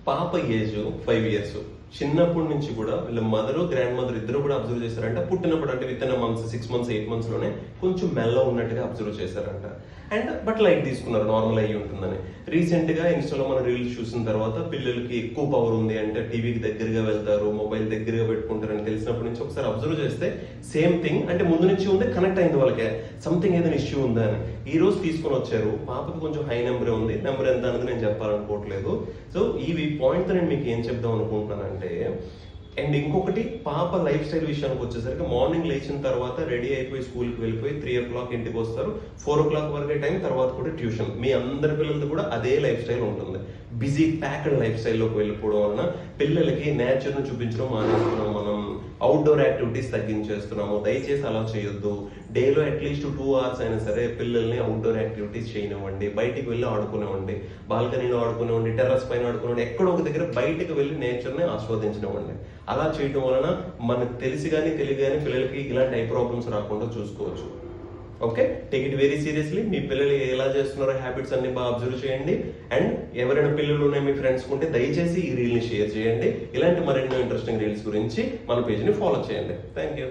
పాప age 5 years. చిన్నప్పటి నుంచి కూడా వీళ్ళ మదర్ గ్రాండ్ మదర్ ఇద్దరు కూడా అబ్జర్వ్ చేశారంట. పుట్టినప్పుడు అంటే with in months 6 months 8 months లోనే కొంచెం మెల్ల ఉన్నట్టుగా అబ్జర్వ్ చేశారంట. అండ్ బట్ లైట్ తీసుకున్నారు, నార్మల్ అయ్యి ఉంటుందని. రీసెంట్ గా ఇన్స్టాలో మన రీల్స్ చూసిన తర్వాత పిల్లలకి ఎక్కువ పవర్ ఉంది అంటే టీవీకి దగ్గరగా వెళ్తారు, మొబైల్ దగ్గరగా పెట్టుకుంటారు అని తెలిసినప్పటి నుంచి ఒకసారి అబ్జర్వ్ చేస్తే సేమ్ థింగ్ అంటే ముందు నుంచి ఉంది, కనెక్ట్ అయింది వాళ్ళకి, సంథింగ్ ఏదైనా ఇష్యూ ఉందా అని. ఈ రోజు తీసుకొని వచ్చారు. పాపకి కొంచెం హై నెంబర్ ఉంది, నెంబర్ ఎంత అనేది నేను చెప్పాలనుకోవట్లేదు. సో ఈ పాయింట్ నేను మీకు ఏం చెప్దాం అనుకుంటున్నానంటే, అండ్ ఇంకొకటి పాప లైఫ్ స్టైల్ విషయానికి వచ్చేసరికి మార్నింగ్ లేచిన తర్వాత రెడీ అయిపోయి స్కూల్కి వెళ్ళిపోయి 3 o'clock ఇంటికి వస్తారు. 4 o'clock వరకే టైం, తర్వాత కూడా ట్యూషన్. మీ అందరి పిల్లలతో కూడా అదే లైఫ్ స్టైల్ ఉంటుంది. బిజీ ప్యాక్డ్ లైఫ్ స్టైల్లోకి వెళ్ళిపోవడం వలన పిల్లలకి నేచర్ను చూపించడం మానేస్తున్నాం, మనం అవుట్డోర్ యాక్టివిటీస్ తగ్గించేస్తున్నాము. దయచేసి అలా చేయొద్దు. డేలో అట్లీస్ట్ 2 hours అయినా సరే పిల్లల్ని అవుట్డోర్ యాక్టివిటీస్ చేయనివ్వండి, బయటికి వెళ్ళి ఆడుకునేవ్వండి, బాల్కనీలో ఆడుకునేవ్వండి, టెర్రస్ పైన ఆడుకునేవ్వండి, ఎక్కడో ఒక దగ్గర బయటకు వెళ్ళి నేచర్ని ఆస్వాదించనివ్వండి. అలా చేయడం వలన మనకు తెలిసి కానీ తెలియదు కానీ పిల్లలకి ఇలాంటి ఐ ప్రాబ్లమ్స్ రాకుండా చూసుకోవచ్చు. Okay, take it very seriously. మీ పిల్లలు ఎలా చేస్తున్నారో హ్యాబిట్స్ అన్ని బాగా అబ్జర్వ్ చేయండి. అండ్ ఎవరైనా పిల్లలు ఉన్నాయి మీ ఫ్రెండ్స్ ఉంటే దయచేసి ఈ రీల్ని షేర్ చేయండి. ఇలాంటి మరెన్నో ఇంట్రెస్టింగ్ రీల్స్ గురించి మన పేజ్ని ఫాలో చేయండి. Thank you.